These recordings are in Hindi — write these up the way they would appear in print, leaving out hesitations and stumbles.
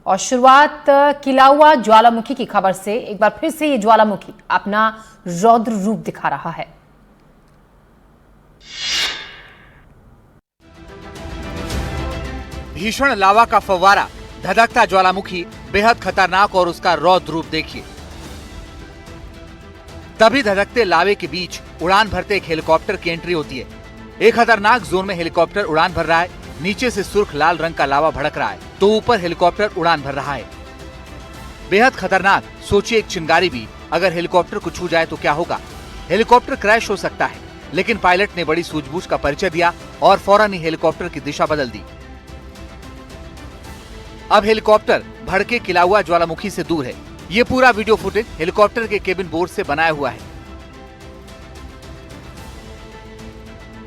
और शुरुआत किलाउआ ज्वालामुखी की खबर से। एक बार फिर से ये ज्वालामुखी अपना रौद्र रूप दिखा रहा है। भीषण लावा का फव्वारा, धधकता ज्वालामुखी, बेहद खतरनाक और उसका रौद्र रूप देखिए। तभी धधकते लावे के बीच उड़ान भरते एक हेलीकॉप्टर की एंट्री होती है। एक खतरनाक जोन में हेलीकॉप्टर उड़ान भर रहा है। नीचे से सुर्ख लाल रंग का लावा भड़क रहा है तो ऊपर हेलीकॉप्टर उड़ान भर रहा है। बेहद खतरनाक। सोचिए एक चिंगारी भी अगर हेलीकॉप्टर को छू जाए तो क्या होगा। हेलीकॉप्टर क्रैश हो सकता है, लेकिन पायलट ने बड़ी सूझबूझ का परिचय दिया और फौरन ही हेलीकॉप्टर की दिशा बदल दी। अब हेलीकॉप्टर भड़के किलाउआ ज्वालामुखी से दूर है। ये पूरा वीडियो फुटेज हेलीकॉप्टर के केबिन बोर्ड से बनाया हुआ है।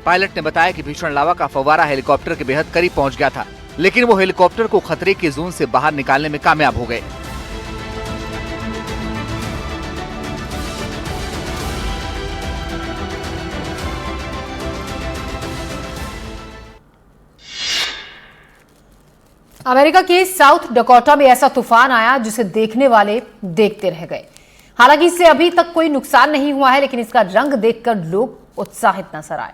पायलट ने बताया कि भीषण लावा का फव्वारा हेलीकॉप्टर के बेहद करीब पहुंच गया था, लेकिन वो हेलीकॉप्टर को खतरे के जोन से बाहर निकालने में कामयाब हो गए। अमेरिका के साउथ डकोटा में ऐसा तूफान आया जिसे देखने वाले देखते रह गए। हालांकि इससे अभी तक कोई नुकसान नहीं हुआ है, लेकिन इसका रंग देखकर लोग उत्साहित नजर आए।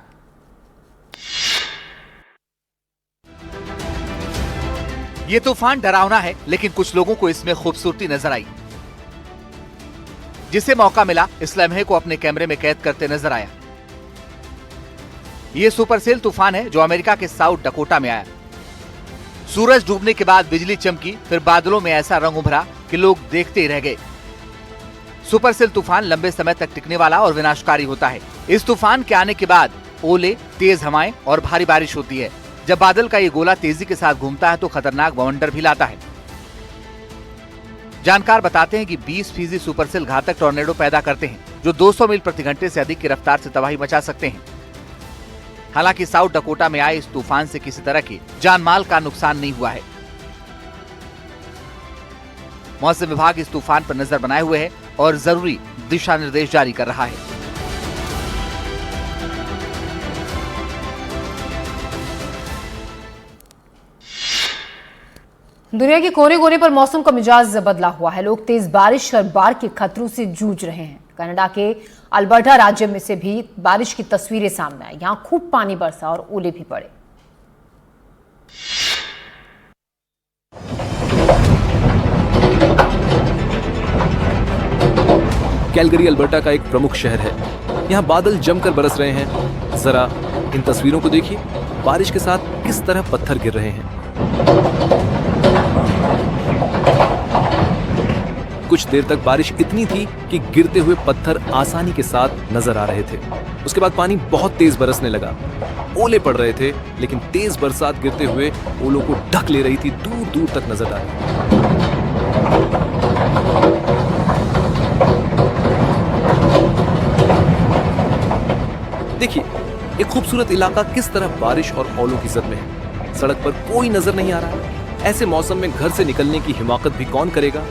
ये तूफान डरावना है, लेकिन कुछ लोगों को इसमें खूबसूरती नजर आई। जिसे मौका मिला इस लम्हे को अपने कैमरे में कैद करते नजर आया। ये सुपरसेल तूफान है जो अमेरिका के साउथ डकोटा में आया। सूरज डूबने के बाद बिजली चमकी, फिर बादलों में ऐसा रंग उभरा कि लोग देखते ही रह गए। सुपरसेल तूफान लंबे समय तक टिकने वाला और विनाशकारी होता है। इस तूफान के आने के बाद ओले, तेज हवाएं और भारी बारिश होती है। जब बादल का ये गोला तेजी के साथ घूमता है तो खतरनाक बवंडर भी लाता है। जानकार बताते हैं कि 20 फीसदी सुपरसेल घातक टॉर्नेडो पैदा करते हैं जो 200 मील प्रति घंटे से अधिक की रफ्तार से तबाही मचा सकते हैं। हालांकि साउथ डकोटा में आए इस तूफान से किसी तरह की जानमाल का नुकसान नहीं हुआ है। मौसम विभाग इस तूफान पर नजर बनाए हुए है और जरूरी दिशा निर्देश जारी कर रहा है। दुनिया के कोने कोने पर मौसम का मिजाज बदला हुआ है। लोग तेज बारिश और बाढ़ के खतरों से जूझ रहे हैं। कनाडा के अल्बर्टा राज्य में से भी बारिश की तस्वीरें सामने आई। यहां खूब पानी बरसा और ओले भी पड़े। कैलगरी अल्बर्टा का एक प्रमुख शहर है। यहां बादल जमकर बरस रहे हैं। जरा इन तस्वीरों को देखिए, बारिश के साथ किस तरह पत्थर गिर रहे हैं। कुछ देर तक बारिश इतनी थी कि गिरते हुए पत्थर आसानी के साथ नजर आ रहे थे। उसके बाद पानी बहुत तेज बरसने लगा। ओले पड़ रहे थे, लेकिन तेज बरसात गिरते हुए ओलों को ढक ले रही थी, दूर दूर तक नजर आ रही। देखिए, एक खूबसूरत इलाका किस तरह बारिश और ओलों की जद में है। सड़क पर कोई नजर नहीं आ रहा है। ऐसे मौसम में घर से निकलने की हिमाकत भी कौन करेगा।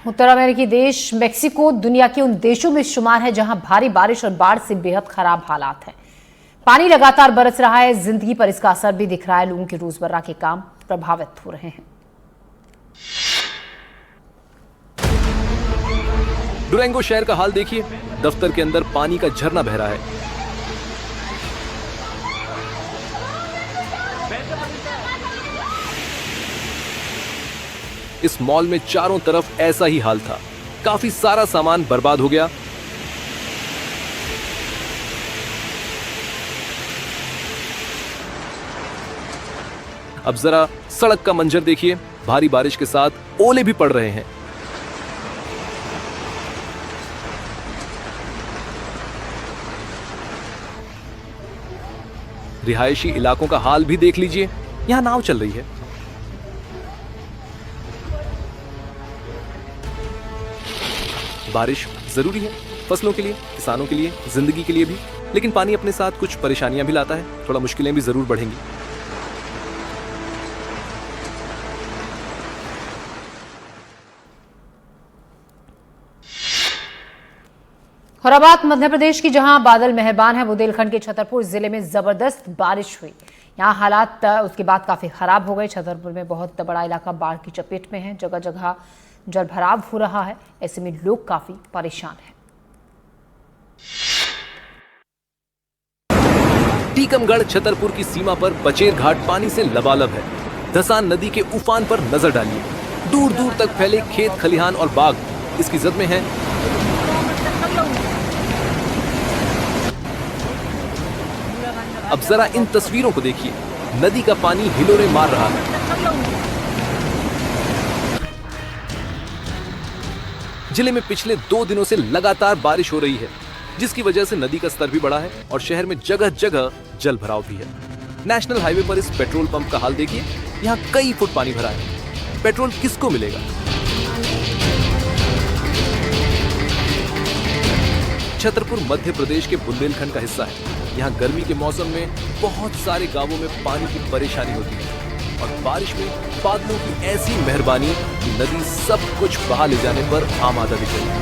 उत्तर अमेरिकी देश मेक्सिको दुनिया के उन देशों में शुमार है जहां भारी बारिश और बाढ़ से बेहद खराब हालात हैं। पानी लगातार बरस रहा है। जिंदगी पर इसका असर भी दिख रहा है। लोगों के रोजमर्रा के काम प्रभावित हो रहे हैं। डुरैंगो शहर का हाल देखिए। दफ्तर के अंदर पानी का झरना बह रहा है। इस मॉल में चारों तरफ ऐसा ही हाल था। काफी सारा सामान बर्बाद हो गया। अब जरा सड़क का मंजर देखिए। भारी बारिश के साथ ओले भी पड़ रहे हैं। रिहायशी इलाकों का हाल भी देख लीजिए। यहां नाव चल रही है। बारिश जरूरी है फसलों के लिए, किसानों के लिए, जिंदगी के लिए भी, लेकिन पानी अपने साथ कुछ परेशानियां भी लाता है। थोड़ा मुश्किलें भी जरूर बढ़ेंगी। और अब बात मध्य प्रदेश की, जहां बादल मेहरबान है। बुंदेलखंड के छतरपुर जिले में जबरदस्त बारिश हुई। यहां हालात उसके बाद काफी खराब हो गए। छतरपुर में बहुत बड़ा इलाका बाढ़ की चपेट में है। जगह जगह जलभराव हो रहा है। ऐसे में लोग काफी परेशान हैं। टीकमगढ़ छतरपुर की सीमा पर बचेर घाट पानी से लबालब है। धसान नदी के उफान पर नजर डालिए। दूर दूर तक फैले खेत, खलिहान और बाग इसकी जद में हैं। अब जरा इन तस्वीरों को देखिए। नदी का पानी हिलोरे मार रहा है। जिले में पिछले 2 दिनों से लगातार बारिश हो रही है, जिसकी वजह से नदी का स्तर भी बढ़ा है और शहर में जगह जगह जल भराव भी है। नेशनल हाईवे पर इस पेट्रोल पंप का हाल देखिए। यहाँ कई फुट पानी भरा है। पेट्रोल किसको मिलेगा? छतरपुर मध्य प्रदेश के बुंदेलखंड का हिस्सा है। यहाँ गर्मी के मौसम में बहुत सारे गांवों में पानी की परेशानी होती है और बारिश में बादलों की ऐसी मेहरबानी कि नदी सब कुछ बहा ले जाने पर आमादा दिख रही है।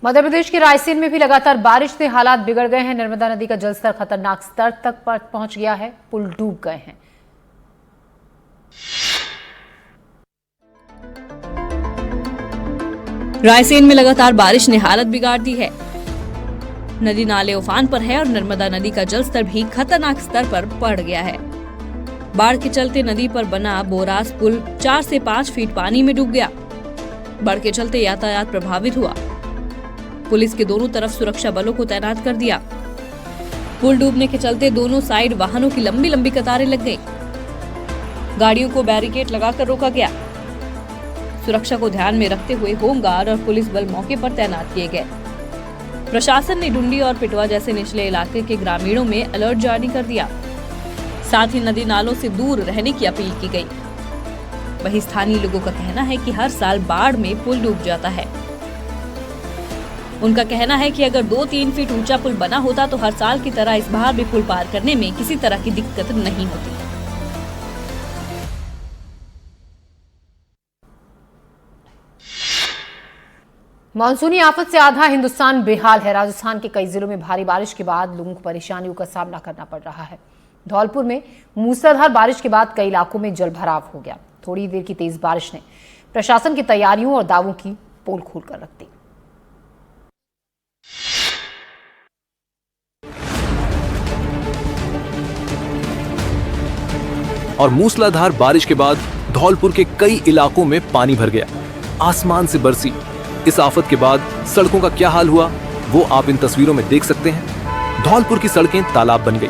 मध्य प्रदेश के रायसेन में भी लगातार बारिश से हालात बिगड़ गए हैं। नर्मदा नदी का जलस्तर खतरनाक स्तर तक पहुंच गया है। पुल डूब गए हैं। रायसेन में लगातार बारिश ने हालत बिगाड़ दी है। नदी नाले उफान पर है और नर्मदा नदी का जलस्तर भी खतरनाक स्तर पर बढ़ गया है। बाढ़ के चलते नदी पर बना बोरास पुल 4 से 5 फीट पानी में डूब गया। बाढ़ के चलते यातायात प्रभावित हुआ। पुलिस के दोनों तरफ सुरक्षा बलों को तैनात कर दिया। पुल डूबने के चलते दोनों साइड वाहनों की लंबी लंबी कतारें लग गईं। गाड़ियों को बैरिकेड लगाकर रोका गया। सुरक्षा को ध्यान में रखते हुए होमगार्ड और पुलिस बल मौके पर तैनात किए गए। प्रशासन ने डुंडी और पिटवा जैसे निचले इलाके के ग्रामीणों में अलर्ट जारी कर दिया। साथ ही नदी नालों से दूर रहने की अपील की गई। वहीं स्थानीय लोगों का कहना है कि हर साल बाढ़ में पुल डूब जाता है। उनका कहना है कि अगर 2-3 फीट ऊंचा पुल बना होता तो हर साल की तरह इस बार भी पुल पार करने में किसी तरह की दिक्कत नहीं होती। मानसूनी आफत से आधा हिंदुस्तान बेहाल है। राजस्थान के कई जिलों में भारी बारिश के बाद लोगों को परेशानियों का सामना करना पड़ रहा है। धौलपुर में मूसलाधार बारिश के बाद कई इलाकों में जलभराव हो गया। थोड़ी देर की तेज बारिश ने प्रशासन की तैयारियों और दावों की पोल खोलकर रख दी। और मूसलाधार बारिश के बाद धौलपुर के कई इलाकों में पानी भर गया। आसमान से बरसी इस आफत के बाद सड़कों का क्या हाल हुआ वो आप इन तस्वीरों में देख सकते हैं। धौलपुर की सड़कें तालाब बन गई।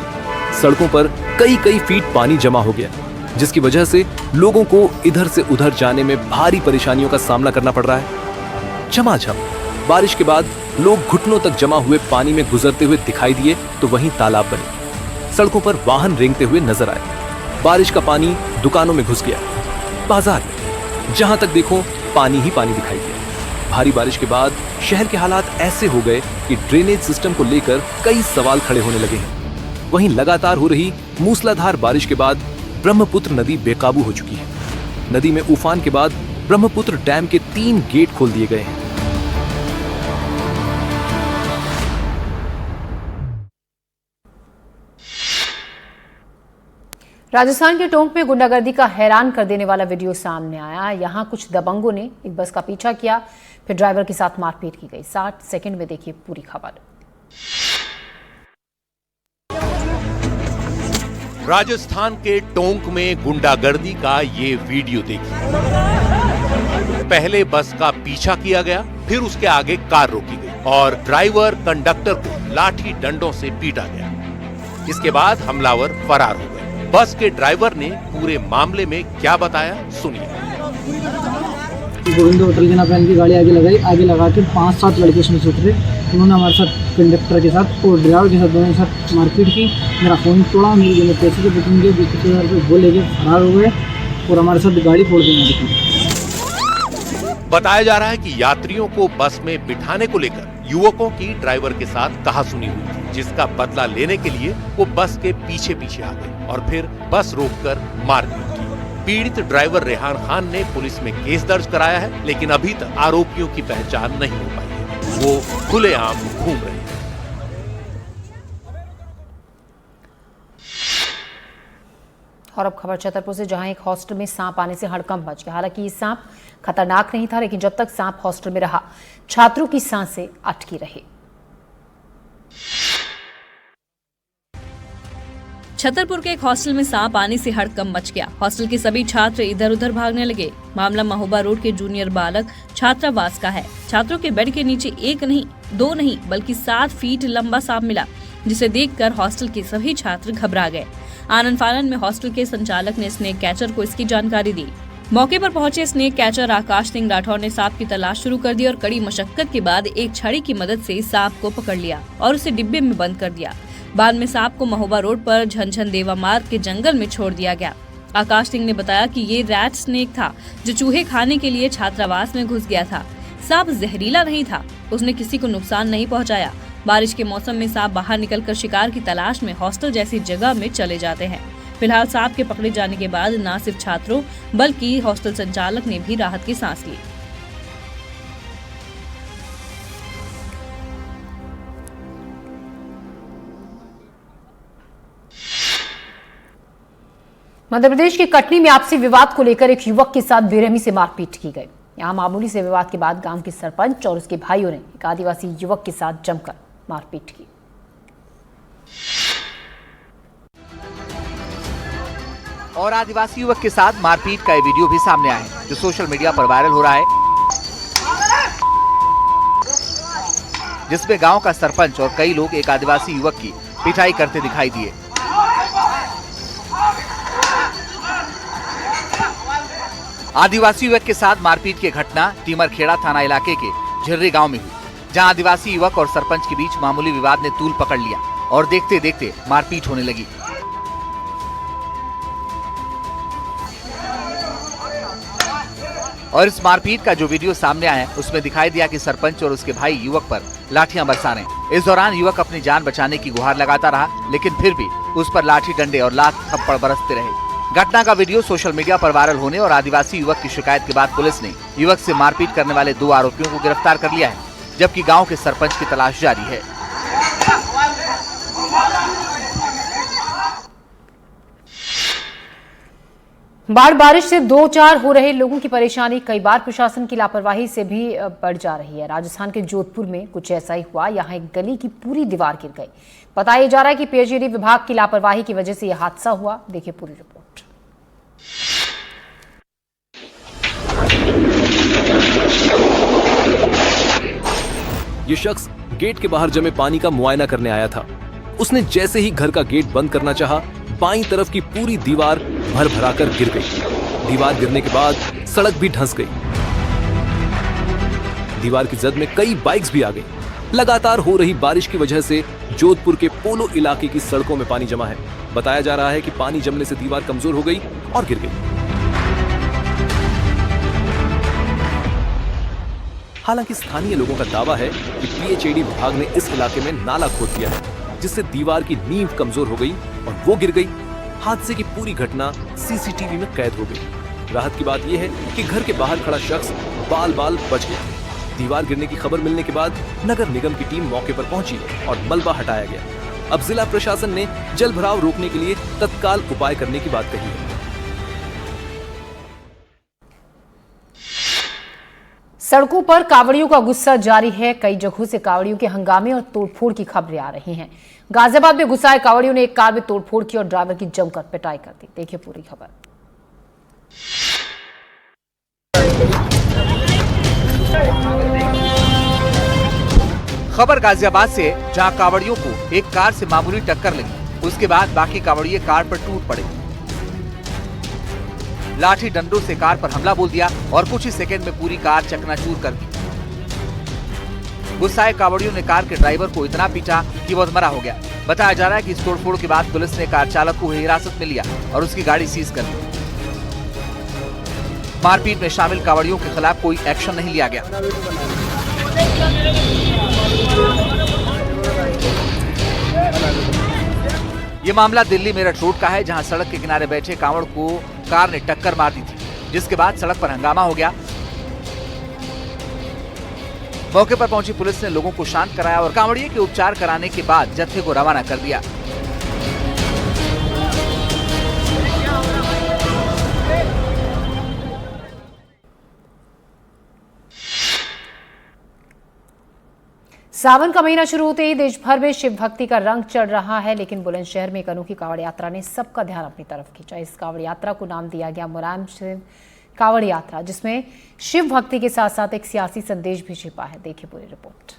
सड़कों पर कई फीट पानी जमा हो गया, जिसकी वजह से लोगों को इधर से उधर जाने में भारी परेशानियों का सामना करना पड़ रहा है। झमाझम बारिश के बाद लोग घुटनों तक जमा हुए पानी में गुजरते हुए दिखाई दिए तो वहीं तालाब बने। सड़कों पर वाहन रेंगते हुए नजर आए। बारिश का पानी दुकानों में घुस गया। बाजार में जहां तक देखो पानी ही पानी दिखाई दिया। भारी बारिश के बाद शहर के हालात ऐसे हो गए कि ड्रेनेज सिस्टम को लेकर कई सवाल खड़े होने लगे हैं। वहीं लगातार हो रही मूसलाधार बारिश के बाद ब्रह्मपुत्र नदी बेकाबू हो चुकी है। नदी में उफान के बाद ब्रह्मपुत्र डैम के 3 गेट खोल दिए गए हैं। राजस्थान के टोंक में गुंडागर्दी का हैरान कर देने वाला वीडियो सामने आया। यहां कुछ दबंगों ने एक बस का पीछा किया, फिर ड्राइवर के साथ मारपीट की गई। 60 सेकंड में देखिए पूरी खबर। राजस्थान के टोंक में गुंडागर्दी का ये वीडियो देखिए। पहले बस का पीछा किया गया, फिर उसके आगे कार रोकी गई और ड्राइवर कंडक्टर को लाठी डंडों से पीटा गया। इसके बाद हमलावर फरार हो गए। बस के ड्राइवर ने पूरे मामले में क्या बताया, सुनिए। गोविंद होटल के नाम की गाड़ी आगे लगाई। आगे लगा के 5-7 लड़के उसमें से उतरे। उन्होंने हमारे साथ कंडक्टर के साथ और ड्राइवर के साथ दोनों के साथ मारपीट की। मेरा फोन तोड़ा, मेरी जो पैसे के बुकिंग के 25,000 रुपये वो लेके फरार हो गए और हमारे साथ गाड़ी फोड़ दी। बताया जा रहा है कि यात्रियों को बस में बिठाने को लेकर युवकों की ड्राइवर के साथ कहासुनी हुई थी, जिसका बदला लेने के लिए वो बस के पीछे पीछे आ गए और फिर बस रोककर मारपीट की। पीड़ित ड्राइवर रेहान खान ने पुलिस में केस दर्ज कराया है, लेकिन अभी तक आरोपियों की पहचान नहीं हो पाई है। वो खुलेआम घूम रहे हैं। और अब खबर छतरपुर से, जहां एक हॉस्टल में सांप आने से हड़कंप मच गया। हालांकि ये सांप खतरनाक नहीं था, लेकिन जब तक सांप हॉस्टल में रहा, छात्रों की सांसें अटकी रही। छतरपुर के एक हॉस्टल में सांप आने से हड़कंप मच गया। हॉस्टल के सभी छात्र इधर उधर भागने लगे। मामला महोबा रोड के जूनियर बालक छात्रावास का है। छात्रों के बेड के नीचे एक नहीं, दो नहीं, बल्कि 7 फीट लंबा सांप मिला, जिसे देखकर हॉस्टल के सभी छात्र घबरा गए। आनन फानन में हॉस्टल के संचालक ने स्नेक कैचर को इसकी जानकारी दी। मौके पर पहुंचे स्नेक कैचर आकाश सिंह राठौर ने सांप की तलाश शुरू कर दी और कड़ी मशक्कत के बाद एक छड़ी की मदद से सांप को पकड़ लिया और उसे डिब्बे में बंद कर दिया। बाद में सांप को महोबा रोड पर झनझन देवा मार्ग के जंगल में छोड़ दिया गया। आकाश सिंह ने बताया कि ये रैट स्नेक था, जो चूहे खाने के लिए छात्रावास में घुस गया था। सांप जहरीला नहीं था, उसने किसी को नुकसान नहीं पहुंचाया। बारिश के मौसम में सांप बाहर निकलकर शिकार की तलाश में हॉस्टल जैसी जगह में चले जाते हैं। फिलहाल सांप के पकड़े जाने के बाद न सिर्फ छात्रों बल्कि हॉस्टल संचालक ने भी राहत की सांस ली। मध्य प्रदेश के कटनी में आपसी विवाद को लेकर एक युवक के साथ बेरहमी से मारपीट की गई। यहां मामूली से विवाद के बाद गांव के सरपंच और उसके भाइयों ने एक आदिवासी युवक के साथ जमकर मारपीट की। और आदिवासी युवक के साथ मारपीट का ये वीडियो भी सामने आया है, जो सोशल मीडिया पर वायरल हो रहा है, जिसमें गांव का सरपंच और कई लोग एक आदिवासी युवक की पिटाई करते दिखाई दिए। आदिवासी युवक के साथ मारपीट की घटना टीमरखेड़ा थाना इलाके के झिर्री गांव में हुई, जहां आदिवासी युवक और सरपंच के बीच मामूली विवाद ने तूल पकड़ लिया और देखते देखते मारपीट होने लगी। और इस मारपीट का जो वीडियो सामने आया है, उसमें दिखाई दिया कि सरपंच और उसके भाई युवक पर लाठियां बरसा रहे हैं। इस दौरान युवक अपनी जान बचाने की गुहार लगाता रहा, लेकिन फिर भी उस पर लाठी डंडे और लात थप्पड़ बरसते रहे। घटना का वीडियो सोशल मीडिया पर वायरल होने और आदिवासी युवक की शिकायत के बाद पुलिस ने युवक से मारपीट करने वाले 2 आरोपियों को गिरफ्तार कर लिया है, जबकि गांव के सरपंच की तलाश जारी है। बारिश से 2-4 हो रहे लोगों की परेशानी कई बार प्रशासन की लापरवाही से भी बढ़ जा रही है। राजस्थान के जोधपुर में कुछ ऐसा ही हुआ। यहां एक गली की पूरी दीवार गिर गई। बताया जा रहा है कि पीएचईडी विभाग की लापरवाही की वजह से यह हादसा हुआ। देखिए पूरी रिपोर्ट। ये शख्स गेट के बाहर जमे पानी का मुआयना करने आया था। उसने जैसे ही घर का गेट बंद करना चाहा, बाईं तरफ की पूरी दीवार भर भराकर गिर गई। दीवार गिरने के बाद सड़क भी धंस गई। दीवार की जद में कई बाइक्स भी आ गई। लगातार हो रही बारिश की वजह से जोधपुर के पोलो इलाके की सड़कों में पानी जमा है। बताया जा रहा है कि पानी जमने से दीवार कमजोर हो गई और गिर गई। हालांकि स्थानीय लोगों का दावा है कि पीएचईडी विभाग ने इस इलाके में नाला खोद दिया है, जिससे दीवार की नींव कमजोर हो गई और वो गिर गई। हादसे की पूरी घटना सीसीटीवी में कैद हो गई। राहत की बात यह है कि घर के बाहर खड़ा शख्स बाल बाल बच गया। दीवार गिरने की खबर मिलने के बाद नगर निगम की टीम मौके पर पहुंची और मलबा हटाया गया। अब जिला प्रशासन ने जल भराव रोकने के लिए तत्काल उपाय करने की बात कही है। सड़कों पर कांवड़ियों का गुस्सा जारी है। कई जगहों से कांवड़ियों के हंगामे और तोड़फोड़ की खबरें आ रही हैं। गाजियाबाद में गुस्साए कांवड़ियों ने एक कार में तोड़फोड़ की और ड्राइवर की जमकर पिटाई कर दी। देखिए पूरी खबर। खबर गाजियाबाद से, जहां कांवड़ियों को एक कार से मामूली टक्कर लगी। उसके बाद बाकी कांवड़िये कार पर टूट पड़े, लाठी डंडों से कार पर हमला बोल दिया और कुछ ही सेकंड में पूरी कार चकनाचूर कर दी। गुस्साए कांवड़ियों ने कार के ड्राइवर को इतना पीटा कि वो अधमरा हो गया। बताया जा रहा है कि इस तोड़फोड़ के बाद पुलिस ने कार चालक को हिरासत में लिया और उसकी गाड़ी सीज कर ली। मारपीट में शामिल कांवड़ियों के खिलाफ कोई एक्शन नहीं लिया गया। ये मामला दिल्ली मेरठ रोड का है, जहां सड़क के किनारे बैठे कांवड़ को कार ने टक्कर मार दी थी, जिसके बाद सड़क पर हंगामा हो गया। मौके पर पहुंची पुलिस ने लोगों को शांत कराया और कांवड़िए के उपचार कराने के बाद जत्थे को रवाना कर दिया। सावन का महीना शुरू होते ही देश भर में शिव भक्ति का रंग चढ़ रहा है, लेकिन बुलंदशहर में एक अनोखी कांवड़ यात्रा ने सबका ध्यान अपनी तरफ खींचा। इस कांवड़ यात्रा को नाम दिया गया मुलायम शिव कांवड़ यात्रा, जिसमें शिव भक्ति के साथ साथ एक सियासी संदेश भी छिपा है। देखिए पूरी रिपोर्ट।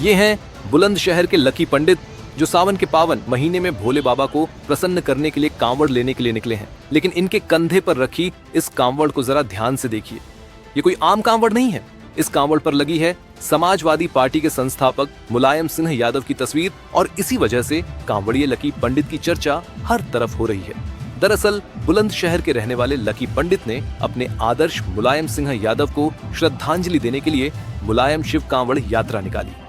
ये हैं बुलंदशहर के लकी पंडित, जो सावन के पावन महीने में भोले बाबा को प्रसन्न करने के लिए कांवड़ लेने के लिए निकले हैं। लेकिन इनके कंधे पर रखी इस कांवड़ को जरा ध्यान से देखिए। ये कोई आम कांवड़ नहीं है। इस कांवड़ पर लगी है समाजवादी पार्टी के संस्थापक मुलायम सिंह यादव की तस्वीर, और इसी वजह से कांवड़िए लकी पंडित की चर्चा हर तरफ हो रही है। दरअसल बुलंदशहर के रहने वाले लकी पंडित ने अपने आदर्श मुलायम सिंह यादव को श्रद्धांजलि देने के लिए मुलायम शिव कांवड़ यात्रा निकाली।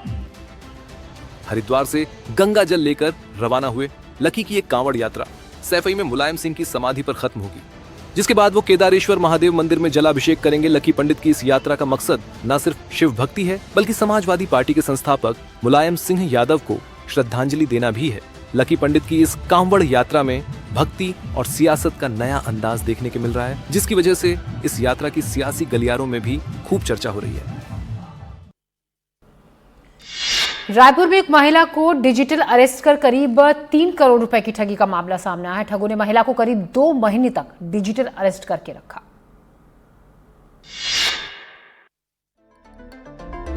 हरिद्वार से गंगा जल लेकर रवाना हुए लकी की एक कांवड़ यात्रा सैफई में मुलायम सिंह की समाधि पर खत्म होगी, जिसके बाद वो केदारेश्वर महादेव मंदिर में जलाभिषेक करेंगे। लकी पंडित की इस यात्रा का मकसद न सिर्फ शिव भक्ति है, बल्कि समाजवादी पार्टी के संस्थापक मुलायम सिंह यादव को श्रद्धांजलि देना भी है। लकी पंडित की इस कांवड़ यात्रा में भक्ति और सियासत का नया अंदाज देखने को मिल रहा है, जिसकी वजह से इस यात्रा की सियासी गलियारों में भी खूब चर्चा हो रही है। रायपुर में एक महिला को डिजिटल अरेस्ट कर करीब 3 करोड़ रुपए की ठगी का मामला सामने आया है। ठगों ने महिला को करीब 2 महीने तक डिजिटल अरेस्ट करके रखा।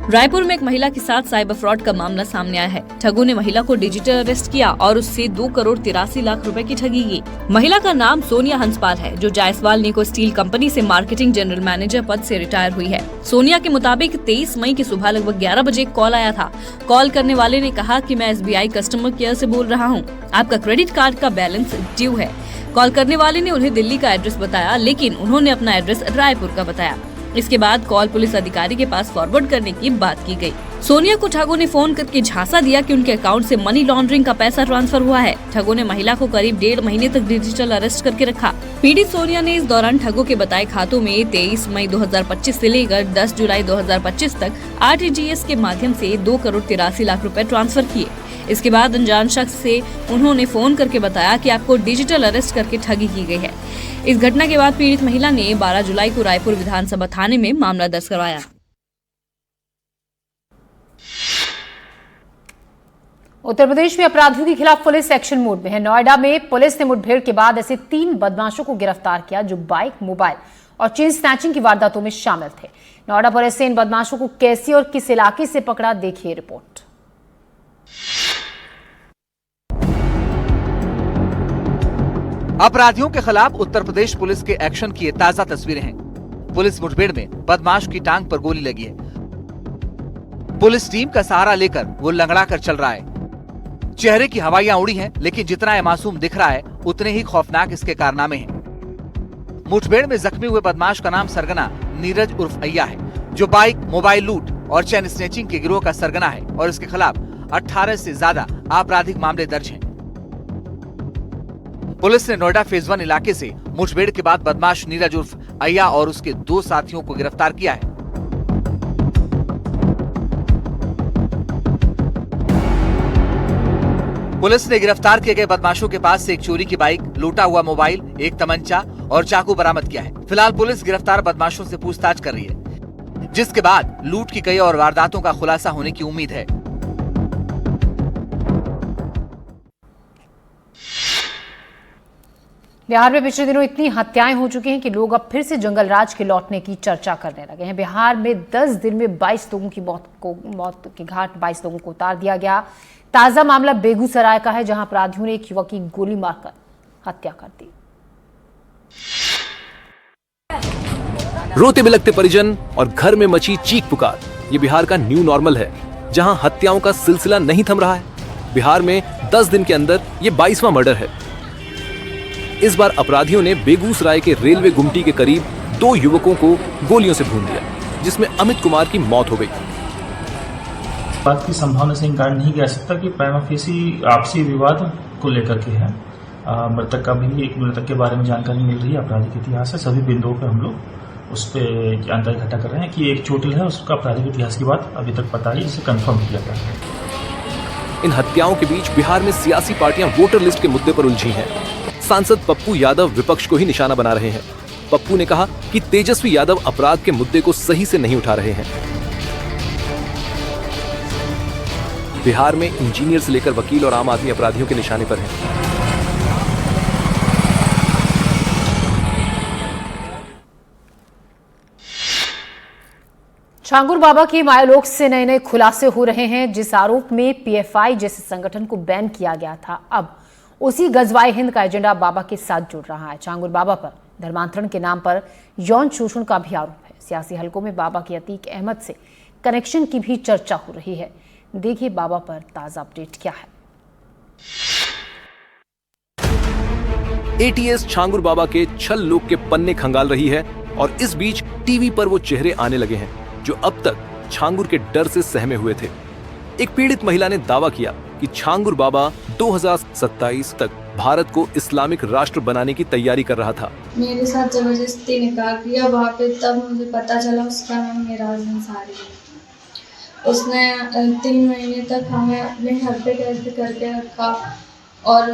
रायपुर में एक महिला के साथ साइबर फ्रॉड का मामला सामने आया है। ठगों ने महिला को डिजिटल अरेस्ट किया और उससे 2 करोड़ 83 लाख रुपए की ठगी की। महिला का नाम सोनिया हंसपाल है, जो जायसवाल निको स्टील कंपनी से मार्केटिंग जनरल मैनेजर पद से रिटायर हुई है। सोनिया के मुताबिक 23 मई की सुबह लगभग 11 बजे एक कॉल आया था। कॉल करने वाले ने कहा कि मैं SBI कस्टमर केयर से बोल रहा हूँ, आपका क्रेडिट कार्ड का बैलेंस ड्यू है। कॉल करने वाले ने उन्हें दिल्ली का एड्रेस बताया, लेकिन उन्होंने अपना एड्रेस रायपुर का बताया। इसके बाद कॉल पुलिस अधिकारी के पास फॉरवर्ड करने की बात की गई। सोनिया को ठगों ने फोन करके झांसा दिया कि उनके अकाउंट से मनी लॉन्ड्रिंग का पैसा ट्रांसफर हुआ है। ठगों ने महिला को करीब 1.5 महीने तक डिजिटल अरेस्ट करके रखा। पीड़ित सोनिया ने इस दौरान ठगों के बताए खातों में 23 मई 2025 से लेकर 10 जुलाई 2025 तक RTGS के माध्यम से 2 करोड़ 83 लाख रुपए ट्रांसफर किए। इसके बाद अनजान शख्स से उन्होंने फोन करके बताया कि आपको डिजिटल अरेस्ट करके ठगी की गई है। इस घटना के बाद पीड़ित महिला ने 12 जुलाई को रायपुर विधानसभा थाने में मामला दर्ज करवाया। उत्तर प्रदेश में अपराधियों के खिलाफ पुलिस एक्शन मोड में है। नोएडा में पुलिस ने मुठभेड़ के बाद ऐसे 3 बदमाशों को गिरफ्तार किया जो बाइक, मोबाइल और चेन स्नैचिंग की वारदातों में शामिल थे। नोएडा पुलिस ने इन बदमाशों को कैसे और किस इलाके से पकड़ा, देखिए रिपोर्ट। अपराधियों के खिलाफ उत्तर प्रदेश पुलिस के एक्शन की ये ताजा तस्वीरें हैं। पुलिस मुठभेड़ में बदमाश की टांग पर गोली लगी है। पुलिस टीम का सहारा लेकर वो लंगड़ा कर चल रहा है। चेहरे की हवाइयां उड़ी हैं, लेकिन जितना ये मासूम दिख रहा है उतने ही खौफनाक इसके कारनामे हैं। मुठभेड़ में जख्मी हुए बदमाश का नाम सरगना नीरज उर्फ अय्या है, जो बाइक, मोबाइल लूट और चेन स्नैचिंग के गिरोह का सरगना है और इसके खिलाफ 18 से ज्यादा आपराधिक मामले दर्ज हैं। पुलिस ने नोएडा फेज 1 इलाके से मुठभेड़ के बाद बदमाश नीरज उर्फ अय्या और उसके 2 साथियों को गिरफ्तार किया है। पुलिस ने गिरफ्तार किए गए बदमाशों के पास से एक चोरी की बाइक, लूटा हुआ मोबाइल, एक तमंचा और चाकू बरामद किया है। फिलहाल पुलिस गिरफ्तार बदमाशों से पूछताछ कर रही है, जिसके बाद लूट की कई और वारदातों का खुलासा होने की उम्मीद है। बिहार में पिछले दिनों इतनी हत्याएं हो चुकी हैं कि लोग अब फिर से जंगल राज के लौटने की चर्चा करने लगे हैं। बिहार में 10 दिन में 22 लोगों की मौत के घाट 22 लोगों को उतार दिया गया। ताजा मामला बेगूसराय का है, जहां अपराधियों ने एक युवक की गोली मारकर हत्या कर दी। रोते बिलखते परिजन और घर में मची चीख पुकार, ये बिहार का न्यू नॉर्मल है, जहां हत्याओं का सिलसिला नहीं थम रहा है। बिहार में 10 दिन के अंदर ये 22वां मर्डर है। इस बार अपराधियों ने बेगूसराय के रेलवे गुमटी के करीब 2 युवकों को गोलियों से भून दिया, जिसमें अमित कुमार की मौत हो गई। बात की संभावना से इनकार नहीं किया जा सकता कि प्राइमा फेसी आपसी विवाद को लेकर के है। मृतक का भी एक मृतक के बारे में जानकारी मिल रही है, आपराधिक इतिहास है, सभी बिंदुओं पर हम लोग उस पर जानकारी इकट्ठा कर रहे हैं कि एक चोटिल है, उसका आपराधिक इतिहास की बात अभी तक पता है, इसे कंफर्म किया गया है। इन हत्याओं के बीच बिहार में सियासी पार्टियां वोटर लिस्ट के मुद्दे पर उलझी हैं। सांसद पप्पू यादव विपक्ष को ही निशाना बना रहे हैं। पप्पू ने कहा कि तेजस्वी यादव अपराध के मुद्दे को सही से नहीं उठा रहे हैं। बिहार में इंजीनियर से लेकर वकील और आम आदमी अपराधियों के निशाने पर हैं। छांगुर बाबा की मायालोक से नए नए खुलासे हो रहे हैं। जिस आरोप में पीएफआई जैसे संगठन को बैन किया गया था, अब उसी गजवाए हिंद का एजेंडा बाबा के साथ जुड़ रहा है। छांगुर बाबा पर धर्मांतरण के नाम पर यौन शोषण का भी आरोप है। सियासी हलकों में बाबा के अतीक अहमद से कनेक्शन की भी चर्चा हो रही है। देखिए बाबा पर ताजा अपडेट क्या है। एटीएस छांगुर बाबा के छल लोक के पन्ने खंगाल रही है और इस बीच टीवी पर वो चेहरे आने लगे हैं जो अब तक छांगुर के डर से सहमे हुए थे। एक पीड़ित महिला ने दावा किया कि छांगुर बाबा 2027 तक भारत को इस्लामिक राष्ट्र बनाने की तैयारी कर रहा था। मेरे साथ जबरदस्ती निकाह किया वहाँ पे, तब मुझे पता चला उसका नाम मेराज अंसारी है। उसने 3 महीने तक हमें अपने घर पे कैद करके रखा और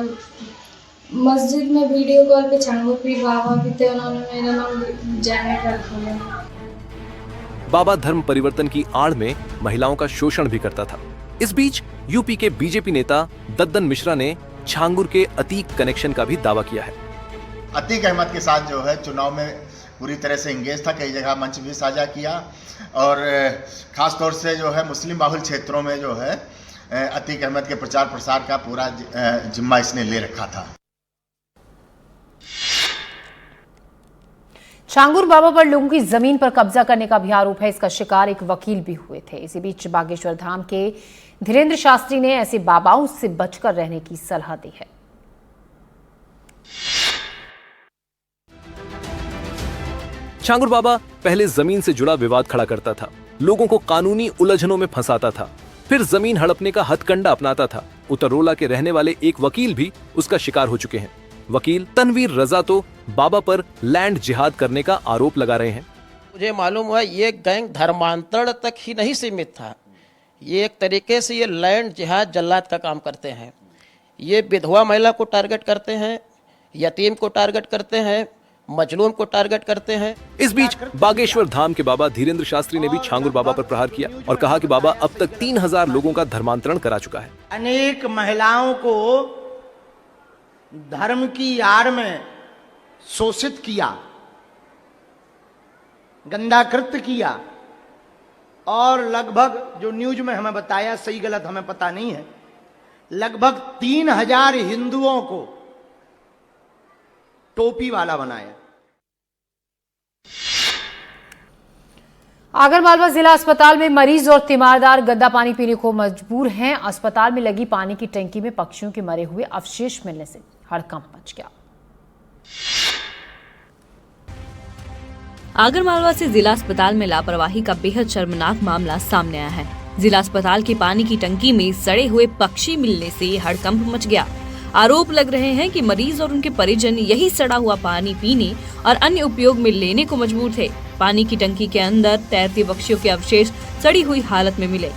मस्जिद में वीडियो कॉल पे छांगुर पीर बाबा भी थे, उन्होंने मेरा नाम जैनेट रख दिया। बाबा धर्म परिवर्तन की आड़ में महिलाओं का शोषण भी करता था। इस बीच यूपी के बीजेपी नेता दद्दन मिश्रा ने छांगुर के अतीक कनेक्शन का भी दावा किया है। अतीक अहमद के साथ जो है चुनाव में पूरी तरह से इंगेज था, कई जगह मंच भी साझा किया और खास तौर से जो है मुस्लिम बाहुल क्षेत्रों में जो है अतीक अहमद के प्रचार प्रसार का पूरा जिम्मा इसने ले रखा था। छांगुर बाबा पर लोगों की जमीन पर कब्जा करने का भी आरोप है। इसका शिकार एक वकील भी हुए थे। इसी बीच बागेश्वर धाम के धीरेन्द्र शास्त्री ने ऐसे बाबाओं से बचकर रहने की सलाह दी है। छांगुर बाबा पहले जमीन से जुड़ा विवाद खड़ा करता था, लोगों को कानूनी उलझनों में फंसाता था, फिर जमीन हड़पने का हथकंडा अपनाता था। उतरोला के रहने वाले एक वकील भी उसका शिकार हो चुके हैं। वकील तनवीर रजा तो बाबा पर लैंड जिहाद करने का आरोप लगा रहे हैं। मुझे मालूम हुआ ये गैंग धर्मांतरण तक ही नहीं सीमित था, ये एक तरीके से ये लैंड जिहाद जल्लाद का काम करते हैं। ये विधवा महिला को टारगेट करते हैं, यतीम को टारगेट करते हैं, मजलूम को टारगेट करते हैं। इस बीच बागेश्वर धाम के बाबा धीरेन्द्र शास्त्री ने भी छांगुर बाबा पर प्रहार किया और कहा कि बाबा अब तक 3000 लोगों का धर्मांतरण करा चुका है। अनेक महिलाओं को धर्म की आड़ में शोषित किया, गंदा कृत्य किया और लगभग जो न्यूज में हमें बताया, सही गलत हमें पता नहीं है, लगभग 3000 हिंदुओं को टोपी वाला बनाया। आगरमालवा जिला अस्पताल में मरीज और तीमारदार गंदा पानी पीने को मजबूर हैं। अस्पताल में लगी पानी की टंकी में पक्षियों के मरे हुए अवशेष मिलने से हड़कंप मच गया। आगरमालवा से जिला अस्पताल में लापरवाही का बेहद शर्मनाक मामला सामने आया है। जिला अस्पताल की पानी की टंकी में सड़े हुए पक्षी मिलने से हड़कंप मच गया। आरोप लग रहे हैं कि मरीज और उनके परिजन यही सड़ा हुआ पानी पीने और अन्य उपयोग में लेने को मजबूर थे। पानी की टंकी के अंदर तैरते पक्षियों के अवशेष सड़ी हुई हालत में मिले।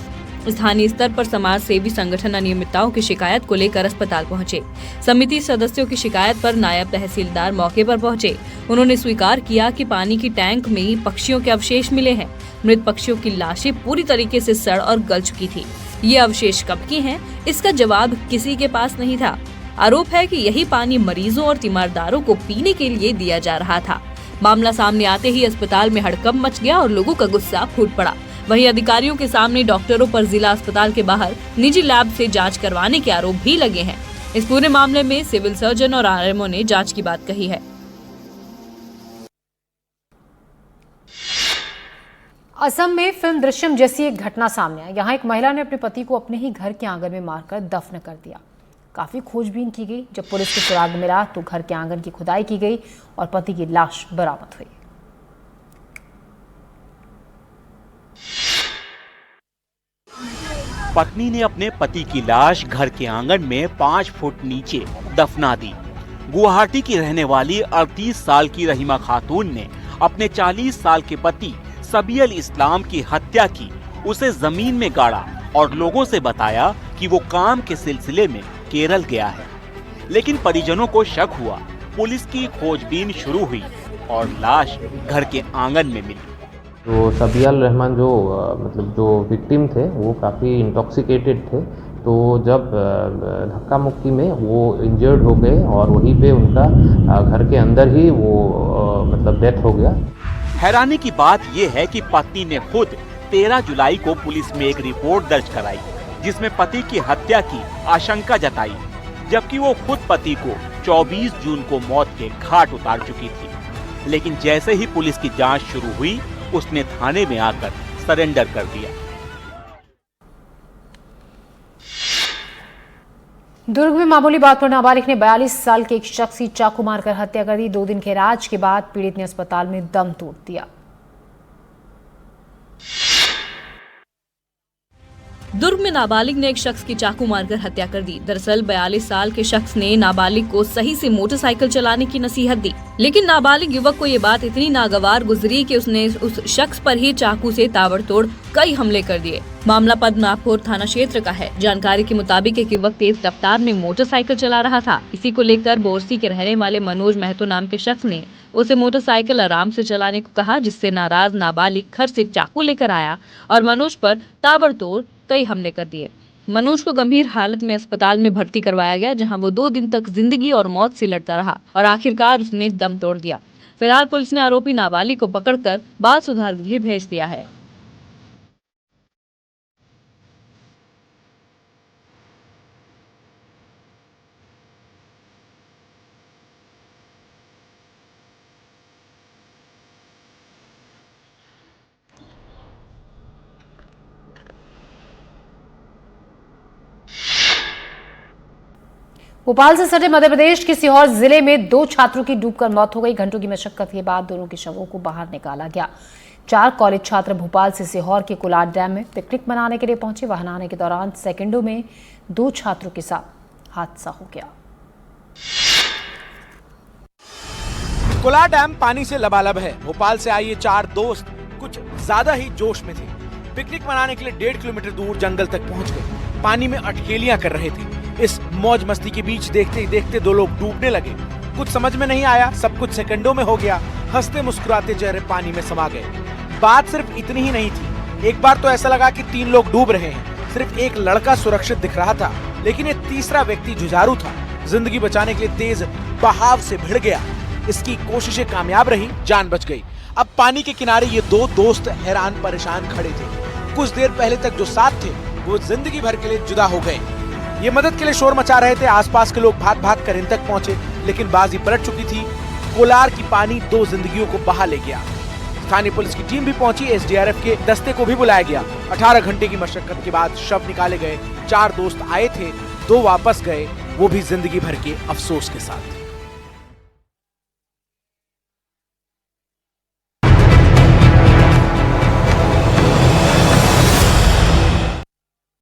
स्थानीय स्तर पर समाज सेवी संगठन अनियमितताओं की शिकायत को लेकर अस्पताल पहुंचे। समिति सदस्यों की शिकायत पर नायब तहसीलदार मौके पर पहुंचे। उन्होंने स्वीकार किया कि पानी की टैंक में पक्षियों के अवशेष मिले हैं। मृत पक्षियों की लाशें पूरी तरीके से सड़ और गल चुकी थी। ये अवशेष कब के हैं, इसका जवाब किसी के पास नहीं था। आरोप है कि यही पानी मरीजों और तीमारदारों को पीने के लिए दिया जा रहा था। मामला सामने आते ही अस्पताल में हड़कंप मच गया और लोगों का गुस्सा फूट पड़ा। वहीं अधिकारियों के सामने डॉक्टरों पर जिला अस्पताल के बाहर निजी लैब से जांच करवाने के आरोप भी लगे हैं। इस पूरे मामले में सिविल सर्जन और आरएमओ ने जांच की बात कही है। असम में फिल्म दृश्यम जैसी एक घटना सामने आई। यहाँ एक महिला ने अपने पति को अपने ही घर के आंगन में मारकर दफन कर दिया। काफी खोजबीन की गई। जब पुलिस को सुराग मिला तो घर के आंगन की खुदाई की गई और पति की लाश बरामद हुई। पत्नी ने अपने पति की लाश घर के आंगन में 5 फुट नीचे दफना दी। गुवाहाटी की रहने वाली 38 साल की रहीमा खातून ने अपने 40 साल के पति सबील इस्लाम की हत्या की, उसे जमीन में गाड़ा और लोगों से बताया कि वो काम के सिलसिले में केरल गया है। लेकिन परिजनों को शक हुआ, पुलिस की खोजबीन शुरू हुई और लाश घर के आंगन में मिली। तो सबियाल रहमान जो विक्टिम थे वो काफ़ी इंटॉक्सिकेटेड थे, तो जब धक्का मुक्की में वो इंजर्ड हो गए और वहीं पे उनका घर के अंदर ही वो डेथ हो गया। हैरानी की बात ये है कि पत्नी ने खुद 13 जुलाई को पुलिस में एक रिपोर्ट दर्ज कराई, जिसमें पति की हत्या की आशंका जताई, जबकि वो खुद पति को 24 जून को मौत के घाट उतार चुकी थी। लेकिन जैसे ही पुलिस की जांच शुरू हुई, उसने थाने में आकर सरेंडर कर दिया। दुर्ग में मामूली बात पर नाबालिग ने 42 साल के एक शख्स की चाकू मारकर हत्या कर दी। 2 दिन के इलाज के बाद पीड़ित ने अस्पताल में दम तोड़ दिया। दुर्ग में नाबालिग ने एक शख्स की चाकू मारकर हत्या कर दी। दरअसल 42 साल के शख्स ने नाबालिग को सही से मोटरसाइकिल चलाने की नसीहत दी, लेकिन नाबालिग युवक को ये बात इतनी नागवार गुजरी कि उसने उस शख्स पर ही चाकू से ताबड़तोड़ कई हमले कर दिए। मामला पद्मनाभपुर थाना क्षेत्र का है। जानकारी के मुताबिक एक युवक तेज रफ्तार में मोटरसाइकिल चला रहा था। इसी को लेकर बोरसी के रहने वाले मनोज महतो नाम के शख्स ने उसे मोटरसाइकिल आराम से चलाने को कहा, जिससे नाराज नाबालिग घर से चाकू लेकर आया और मनोज पर ताबड़तोड़ कई हमले कर दिए। मनोज को गंभीर हालत में अस्पताल में भर्ती करवाया गया, जहां वो 2 दिन तक जिंदगी और मौत से लड़ता रहा और आखिरकार उसने दम तोड़ दिया। फिलहाल पुलिस ने आरोपी नाबालिग को पकड़कर बाल सुधार गृह भेज दिया है। भोपाल से सटे मध्य प्रदेश के सीहोर जिले में 2 छात्रों की डूबकर मौत हो गई। घंटों की मशक्कत के बाद दोनों के शवों को बाहर निकाला गया। 4 कॉलेज छात्र भोपाल से सीहोर के कोलार डैम में पिकनिक मनाने के लिए पहुंचे। वहां नहाने के दौरान सेकंडों में 2 छात्रों के साथ हादसा हो गया। कोलार डैम पानी से लबालब है। भोपाल से आए ये 4 दोस्त कुछ ज्यादा ही जोश में थे। पिकनिक मनाने के लिए 1.5 किलोमीटर दूर जंगल तक पहुंच गए। पानी में अटखेलियां कर रहे थे। इस मौज मस्ती के बीच देखते ही देखते 2 लोग डूबने लगे। कुछ समझ में नहीं आया, सब कुछ सेकंडों में हो गया। हंसते मुस्कुराते चेहरे पानी में समा गए। बात सिर्फ इतनी ही नहीं थी। एक बार तो ऐसा लगा कि 3 लोग डूब रहे हैं। सिर्फ एक लड़का सुरक्षित दिख रहा था, लेकिन ये तीसरा व्यक्ति जुझारू था। जिंदगी बचाने के लिए तेज बहाव से भिड़ गया। इसकी कोशिशें कामयाब रही, जान बच गई। अब पानी के किनारे ये 2 दोस्त हैरान परेशान खड़े थे। कुछ देर पहले तक जो साथ थे वो जिंदगी भर के लिए जुदा हो गए। ये मदद के लिए शोर मचा रहे थे। आसपास के लोग भाग भाग कर इन तक पहुंचे, लेकिन बाजी पलट चुकी थी। कोलार की पानी 2 जिंदगियों को बहा ले गया। स्थानीय पुलिस की टीम भी पहुंची। एसडीआरएफ के दस्ते को भी बुलाया गया। 18 घंटे की मशक्कत के बाद शव निकाले गए। 4 दोस्त आए थे, 2 वापस गए, वो भी जिंदगी भर के अफसोस के साथ।